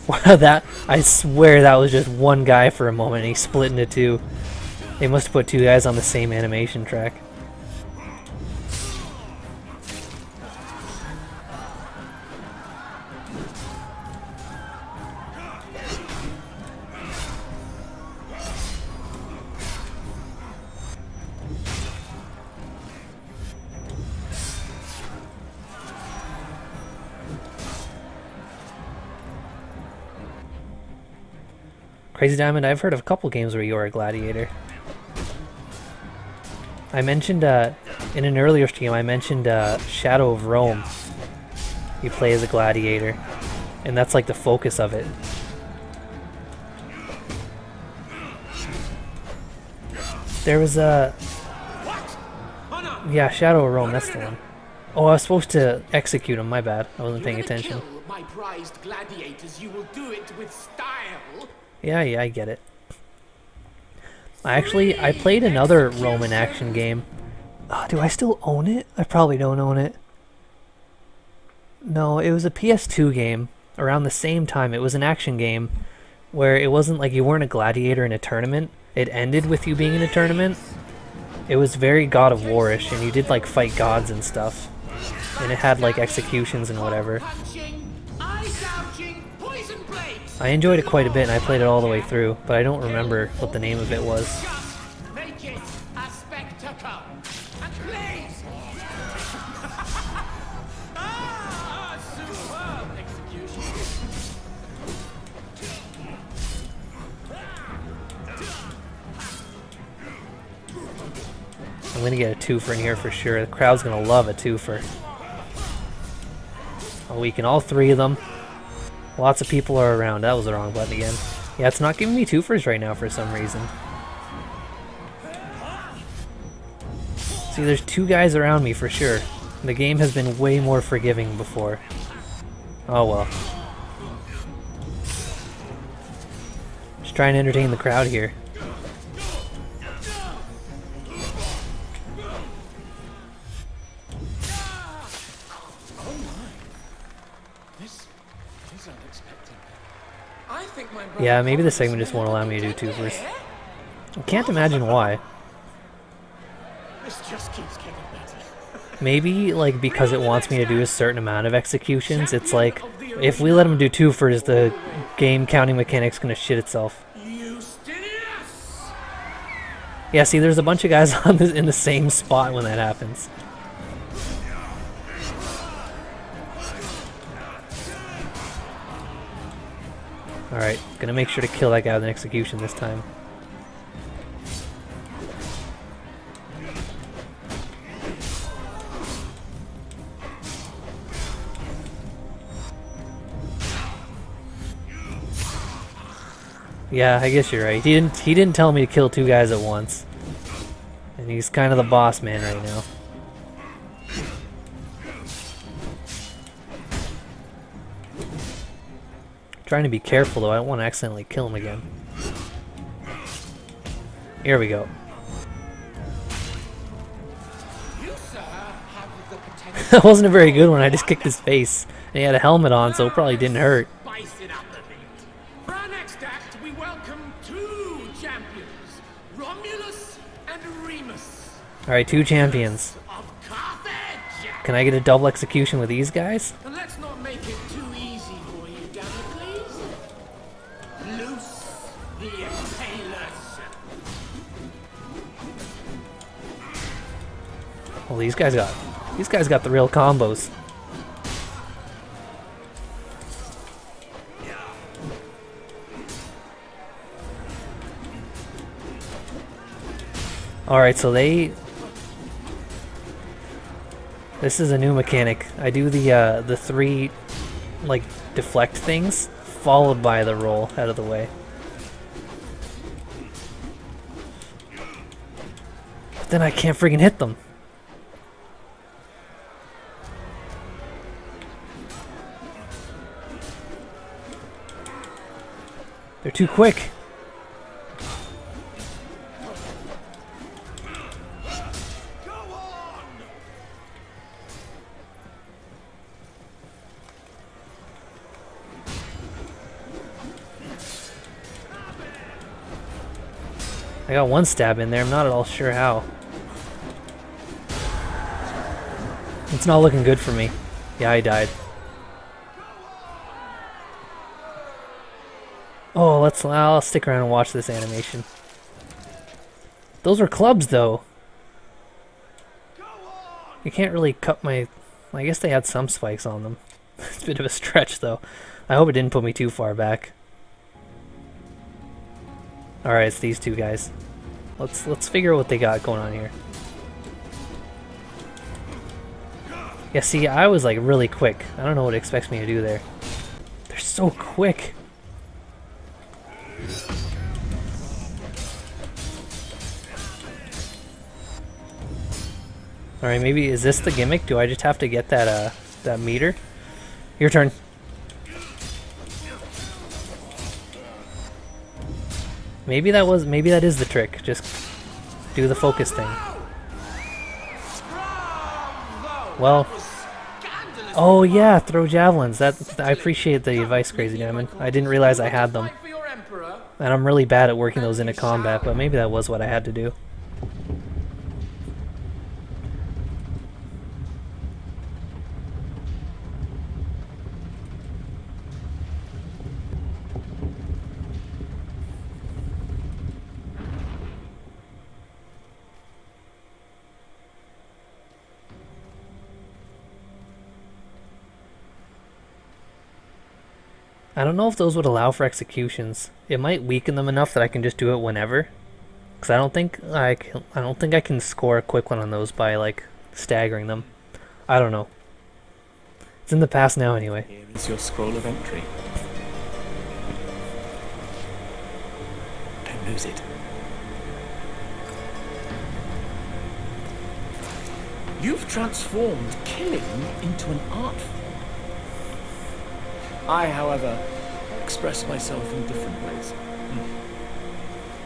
Wow, that, I swear that was just one guy for a moment and he split into two. They must have put two guys on the same animation track. Crazy Diamond, I've heard of a couple games where you're a gladiator. I mentioned, in an earlier stream, I mentioned Shadow of Rome. You play as a gladiator, and that's like the focus of it. There was a... Yeah, Shadow of Rome, that's the one. Oh, I was supposed to execute him, my bad. I wasn't paying attention. My prized gladiators, you will do it with style. Yeah, I get it. I played another Roman action game. Do I still own it? I probably don't own it. No, it was a PS2 game around the same time. It was an action game where it wasn't like you weren't a gladiator in a tournament. It ended with you being in a tournament. It was very God of War-ish, and you did like fight gods and stuff. And it had like executions and whatever. I enjoyed it quite a bit and I played it all the way through, but I don't remember what the name of it was. Make it a spectacle. And please. Superb execution. I'm gonna get a twofer in here for sure. The crowd's gonna love a twofer. I'll weaken all three of them. Lots of people are around. That was the wrong button again. Yeah, it's not giving me twofers right now for some reason. See, there's two guys around me for sure. The game has been way more forgiving before. Oh well. Just trying to entertain the crowd here. Yeah, maybe the segment just won't allow me to do twofers. I can't imagine why. This just keeps getting better. Maybe, like, because it wants me to do a certain amount of executions, it's like, if we let him do twofers, the game counting mechanic's gonna shit itself. Yeah, see, there's a bunch of guys on this, in the same spot when that happens. Alright, gonna make sure to kill that guy with an execution this time. Yeah, I guess you're right. He didn't tell me to kill two guys at once. And he's kind of the boss man right now. Trying to be careful though, I don't want to accidentally kill him again. Here we go. That wasn't a very good one, I just kicked his face. And he had a helmet on, so it probably didn't hurt. For our next act, we welcome two champions, Romulus and Remus. Alright, two champions. Of Carthage. Can I get a double execution with these guys? And let's not make it too easy for you, damn it, please. Loose the impalers. Well, these guys got the real combos. Alright, so this is a new mechanic. I do the three, like, deflect things, followed by the roll out of the way. But then I can't friggin' hit them. They're too quick. I got one stab in there, I'm not at all sure how. It's not looking good for me. Yeah, I died. Oh, I'll stick around and watch this animation. Those were clubs, though. You can't really cut my... I guess they had some spikes on them. It's a bit of a stretch, though. I hope it didn't put me too far back. Alright, it's these two guys. Let's figure out what they got going on here. Yeah, see, I was like really quick. I don't know what it expects me to do there. They're so quick. Alright, maybe is this the gimmick? Do I just have to get that that meter? Your turn. Maybe that is the trick. Just do the focus thing. Well, oh yeah, throw javelins. I appreciate the advice, Crazy Diamond. I didn't realize I had them. And I'm really bad at working those into combat, but maybe that was what I had to do. I don't know if those would allow for executions. It might weaken them enough that I can just do it whenever. Because I don't think I can score a quick one on those by like staggering them. I don't know. It's in the past now anyway. Here is your scroll of entry. Don't lose it. You've transformed killing into an art form. I, however, express myself in different ways.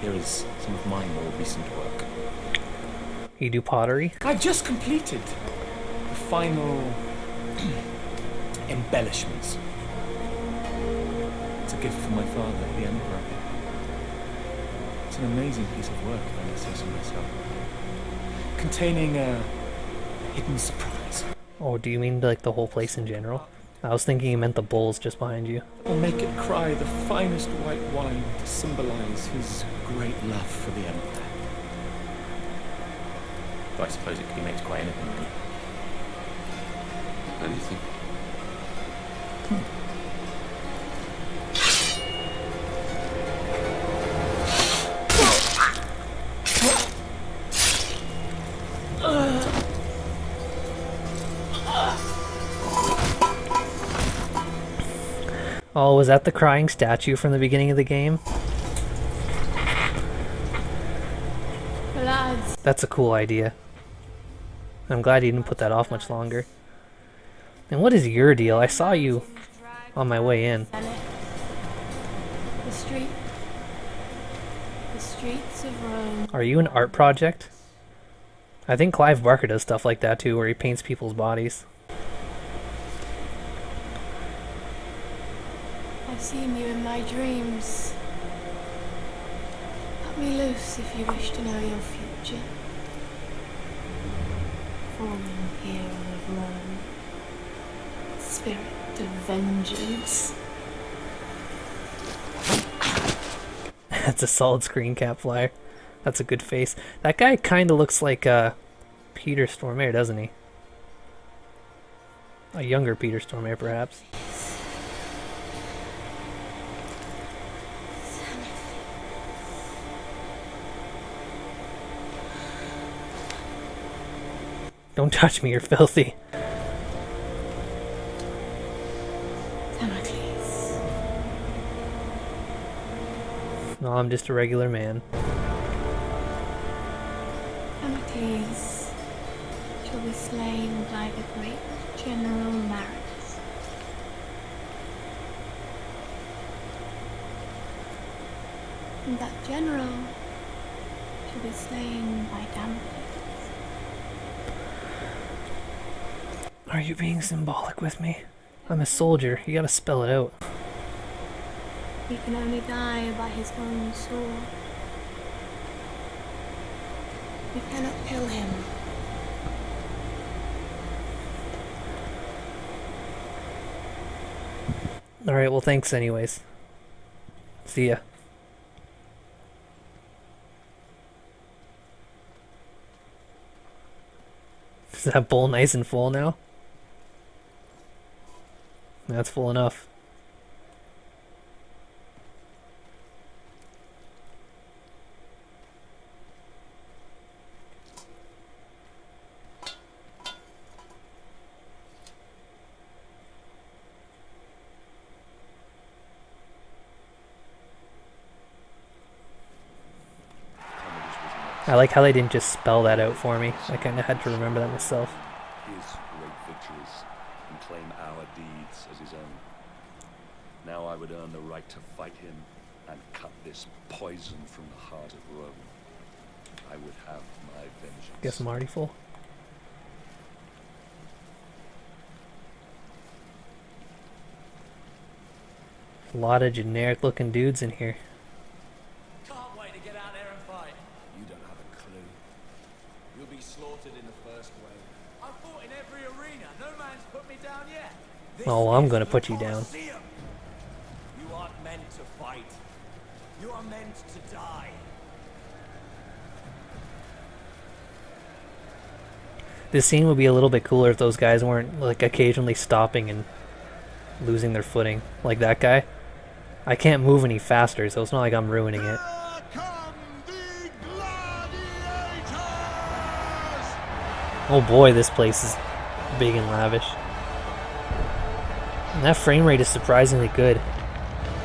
Here is some of my more recent work. You do pottery? I've just completed the final embellishments. It's a gift from my father, the Emperor. It's an amazing piece of work, if I may say so myself. Containing a hidden surprise. Oh, do you mean like the whole place in general? I was thinking you meant the bowls just behind you. I'll make it cry the finest white wine to symbolize his great love for the Empire. Though I suppose it could be made to quite anything, really. Anything. Oh, was that the crying statue from the beginning of the game? Lads. That's a cool idea. I'm glad you didn't put that off much longer. And what is your deal? I saw you on my way in. The streets of Rome. Are you an art project? I think Clive Barker does stuff like that too, where he paints people's bodies. I've seen you in my dreams. Cut me loose if you wish to know your future. Fallen hero of Rome. Spirit of vengeance. That's a solid screen cap flyer. That's a good face. That guy kind of looks like Peter Stormare, doesn't he? A younger Peter Stormare, perhaps. Don't touch me, you're filthy. Damocles. No, I'm just a regular man. Damocles shall be slain by the great General Maris. And that general shall be slain by Damocles. Are you being symbolic with me? I'm a soldier, you gotta spell it out. He can only die by his own sword. You cannot kill him. Alright, well thanks anyways. See ya. Is that bowl nice and full now? That's full enough. I like how they didn't just spell that out for me. I kind of had to remember that myself. His great victories and claim our deeds as his own. Now I would earn the right to fight him and cut this poison from the heart of Rome. I would have my vengeance. Guess I'm already full. A lot of generic looking dudes in here. Can't wait to get out there and fight. You don't have a clue. You'll be slaughtered in the first wave. I've fought in every arena. No man's put me down yet. Oh, I'm gonna put you down. You aren't meant to fight. You are meant to die. This scene would be a little bit cooler if those guys weren't like occasionally stopping and losing their footing. Like that guy. I can't move any faster, so it's not like I'm ruining it. Oh boy, this place is big and lavish. And that frame rate is surprisingly good.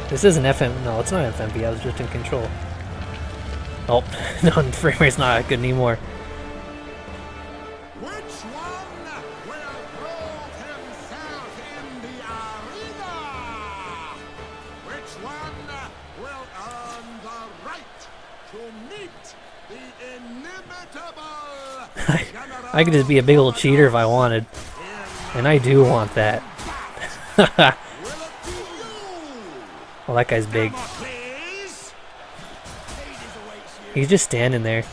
This isn't FM. No, it's not FMV. I was just in control. Oh, no, the frame rate's not that good anymore. Which one will prove himself in the arena? Which one will earn the right to meet the inimitable I could just be a big old cheater if I wanted. And I do want that. Well, that guy's big. He's just standing there.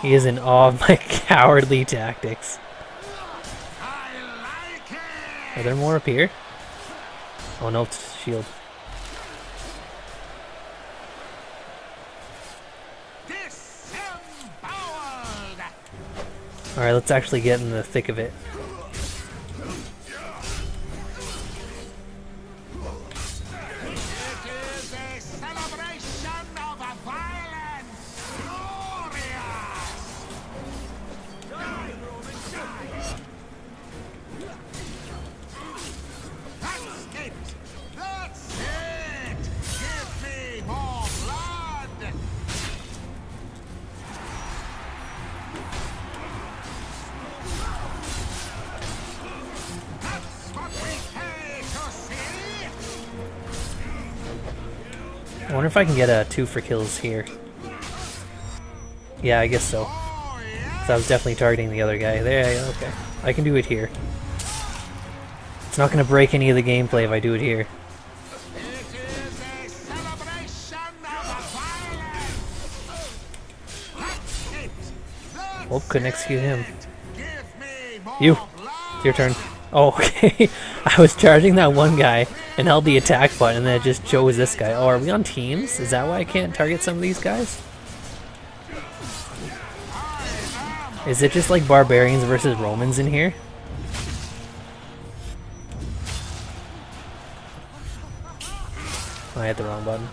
He is in awe of my cowardly tactics. Are there more up here? Oh no, it's shield. Alright, let's actually get in the thick of it. I wonder if I can get 2 for kills here. Yeah, I guess so. Because I was definitely targeting the other guy. There, okay. I can do it here. It's not going to break any of the gameplay if I do it here. Oh, couldn't execute him. You! It's your turn. Oh, okay. I was charging that one guy and held the attack button and then it just chose this guy. Oh, are we on teams? Is that why I can't target some of these guys? Is it just like barbarians versus Romans in here? I hit the wrong button.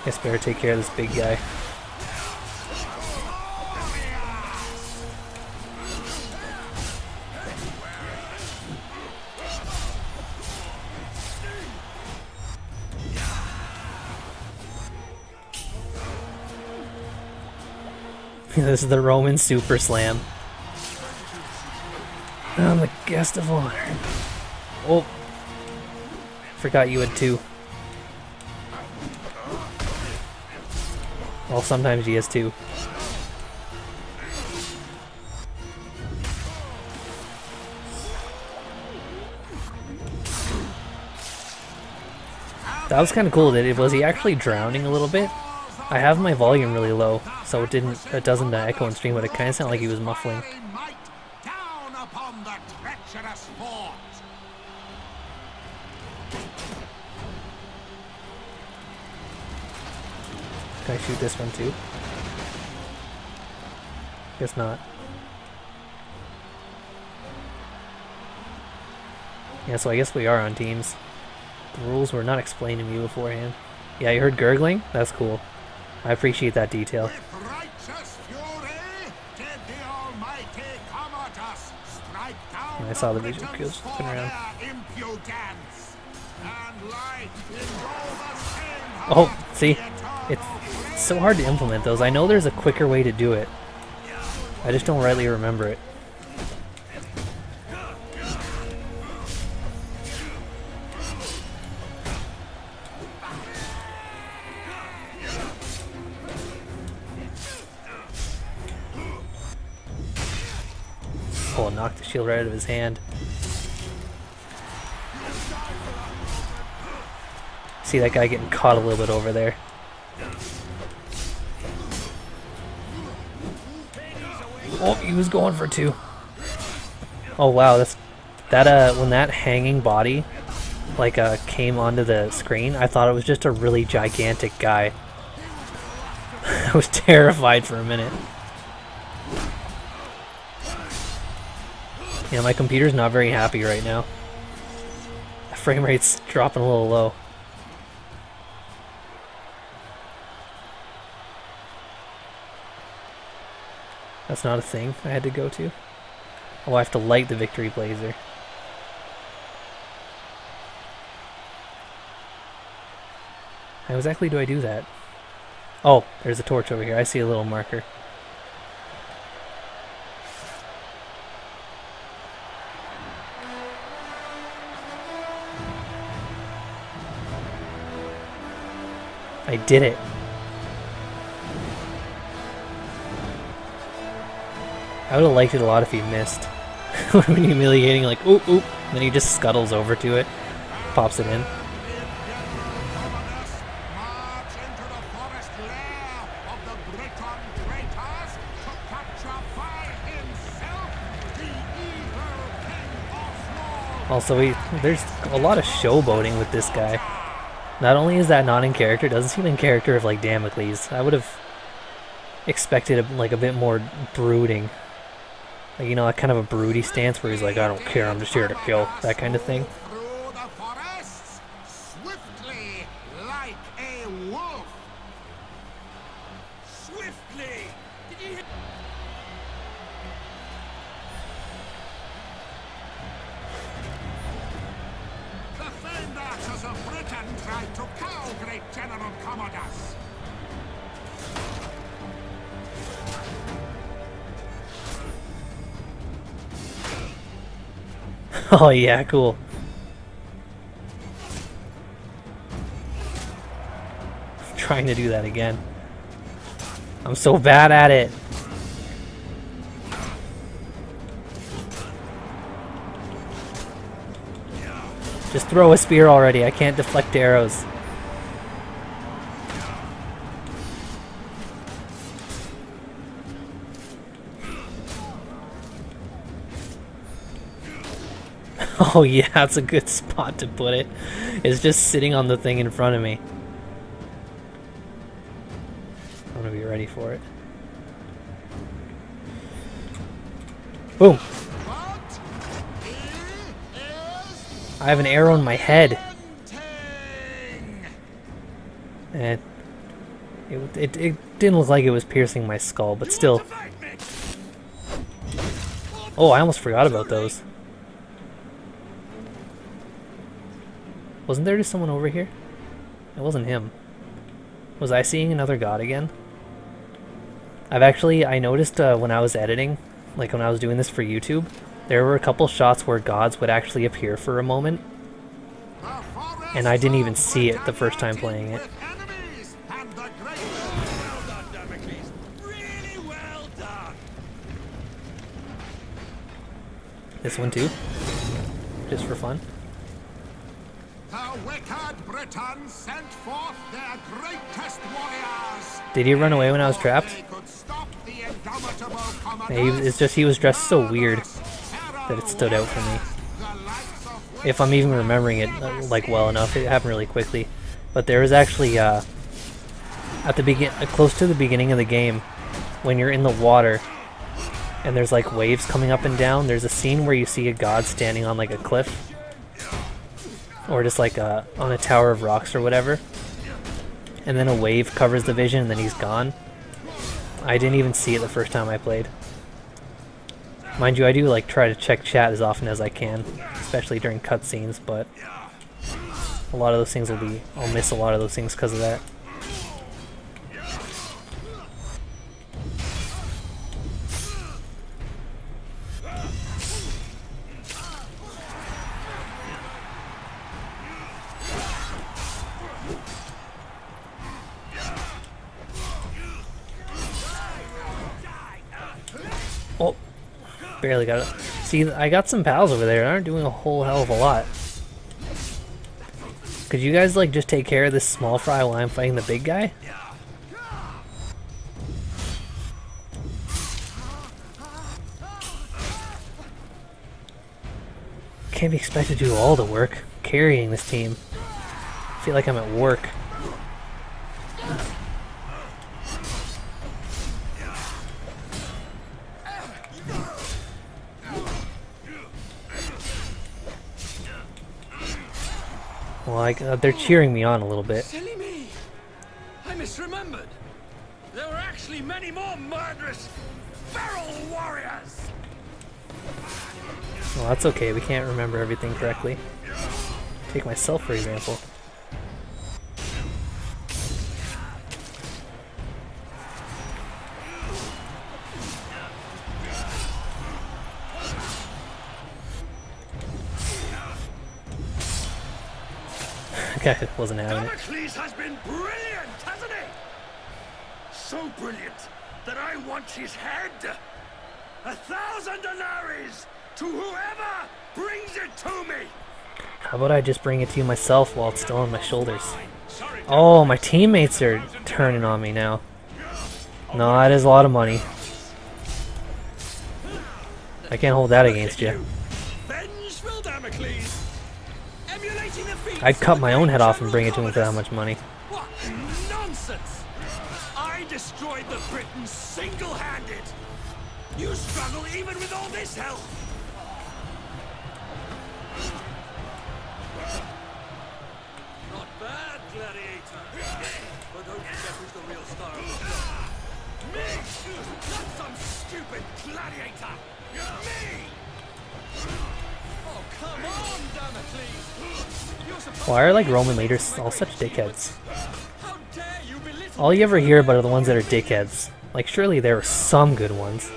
Guess better take care of this big guy. This is the Roman Super Slam. I'm the guest of honor. Oh. Forgot you had 2. Well, sometimes he has 2. That was kind of cool. Was he actually drowning a little bit? I have my volume really low, so it doesn't echo in stream, but it kind of sounded like he was muffling. Down upon the treacherous fort. Can I shoot this one too? Guess not. Yeah, so I guess we are on teams. The rules were not explained to me beforehand. Yeah, you heard gurgling? That's cool. I appreciate that detail. With righteous fury did the almighty Commodus strike down I saw the visual Britons cues for flipping around. their impudence, and light indulge the same Oh, heart see? the eternal It's so hard to implement those. I know there's a quicker way to do it. I just don't rightly remember it. Oh, knocked the shield right out of his hand. See that guy getting caught a little bit over there. Oh, he was going for two. Oh wow, when that hanging body came onto the screen, I thought it was just a really gigantic guy. I was terrified for a minute. Yeah, my computer's not very happy right now. The frame rate's dropping a little low. That's not a thing I had to go to. Oh, I have to light the victory blazer. How exactly do I do that? Oh, there's a torch over here. I see a little marker. I did it. I would have liked it a lot if he missed. It would have been humiliating, like, oop, oop. And then he just scuttles over to it, pops it in. Commodus march into the forest lair of the Breton traitors to capture by himself the evil king of small. Also, there's a lot of showboating with this guy. Not only is that not in character, it doesn't seem in character of like Damocles. I would have expected a bit more brooding. Like, you know, a kind of a broody stance where he's like, I don't care, I'm just here to kill. That kind of thing. Through the forests, swiftly like a wolf. Swiftly! Did you hear? The famed archers of Britain tried to cow great General Commodus. Oh yeah, cool. I'm trying to do that again. I'm so bad at it. Just throw a spear already. I can't deflect arrows. Oh yeah, that's a good spot to put it. It's just sitting on the thing in front of me. I'm gonna be ready for it. Boom! I have an arrow in my head. And it didn't look like it was piercing my skull, but still. Oh, I almost forgot about those. Wasn't there just someone over here? It wasn't him. Was I seeing another god again? I noticed when I was editing, like when I was doing this for YouTube, there were a couple shots where gods would actually appear for a moment, and I didn't even see it the first time playing it. Well done, Damocles. Really well done. This one too? Just for fun? The wicked Britons sent forth their greatest warriors. Did he run away when I was trapped? They could stop the indomitable It's just he was dressed so weird that it stood out for me. If I'm even remembering it like well enough, it happened really quickly. But there was actually at the close to the beginning of the game, when you're in the water and there's like waves coming up and down, there's a scene where you see a god standing on like a cliff. Or just like on a tower of rocks or whatever. And then a wave covers the vision and then he's gone. I didn't even see it the first time I played. Mind you, I do like try to check chat as often as I can, especially during cutscenes, but a lot of those things I'll miss a lot of those things because of that. Oh, barely got it. See, I got some pals over there that aren't doing a whole hell of a lot. Could you guys like just take care of this small fry while I'm fighting the big guy? Can't be expected to do all the work carrying this team. I feel like I'm at work. Well, they're cheering me on a little bit. Silly me! I misremembered. There were actually many more murderous, feral warriors! Well, that's okay. We can't remember everything correctly. Take myself, for example. I wasn't having it. Damocles has been brilliant, hasn't he? So brilliant that I want his head. 1,000 denaries to whoever brings it to me. How about I just bring it to you myself while it's still on my shoulders? Oh, my teammates are turning on me now. No, that is a lot of money. I can't hold that against you. Vengeful Damocles. Emulating the feats I'd cut of my the own head off general and bring it to him for that commodus. much money. What nonsense! I destroyed the Britons single-handed. You struggle even with all this help. Not bad, gladiator. But don't forget who's the real star of the show. Me! Not some stupid gladiator! Me! Oh, come on, Damocles! You're supposed Why are like to be Roman leaders all such dickheads? How dare you belittle All you ever hear about are the ones that are dickheads. Like surely there are some good ones.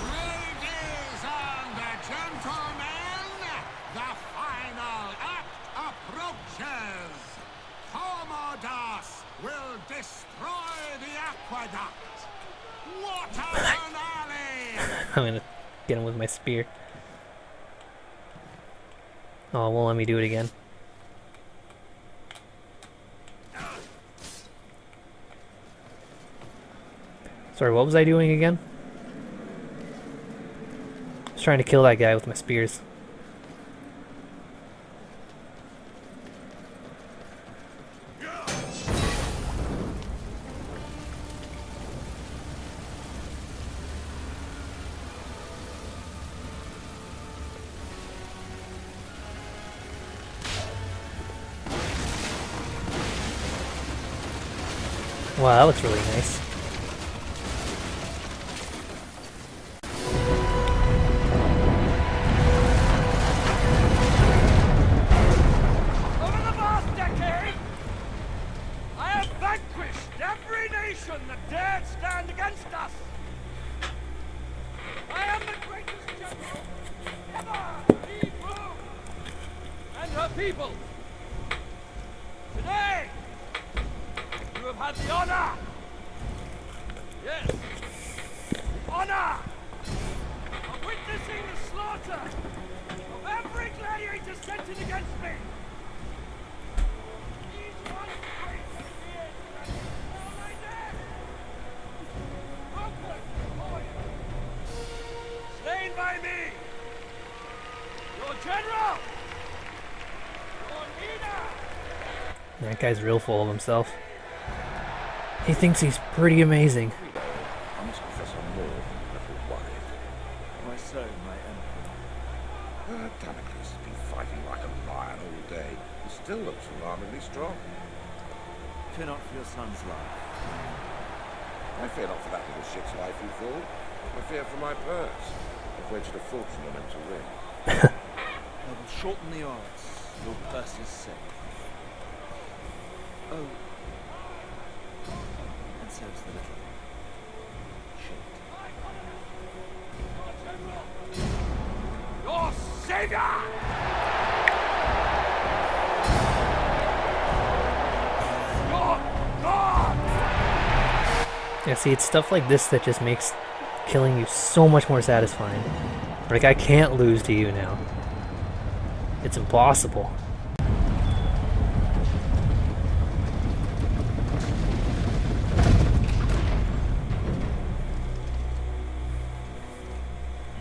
Ladies and gentlemen, the final act approaches. Commodus will destroy the aqueduct. What a finale! I'm gonna get him with my spear. Oh, won't let me do it again. Sorry, what was I doing again? I was trying to kill that guy with my spears. Wow, that looks really nice. people, today you have had the honor, yes, the honor of witnessing the slaughter of every gladiator sent in against me. Each one greater fear than all my dead. Broken before you, slain by me, your general, your leader. That guy's real full of himself. He thinks he's pretty amazing. I must confess I'm more than a little worried. My soul, my emperor. Damocles has been fighting like a lion all day. He still looks alarmingly strong. Fear not for your son's life. I fear not for that little shit's life, you fool. I fear for my purse. I've wagered a fortune on him to win. I will shorten the odds. Your purse is safe. Oh. And so is the little shit. Your savior! Your God! Yeah, see, it's stuff like this that just makes killing you so much more satisfying. Like, I can't lose to you now. It's impossible.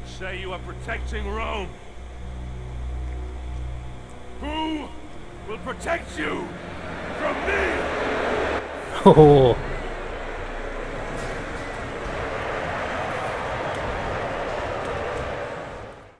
Say you are protecting Rome. Who will protect you from me? Oh,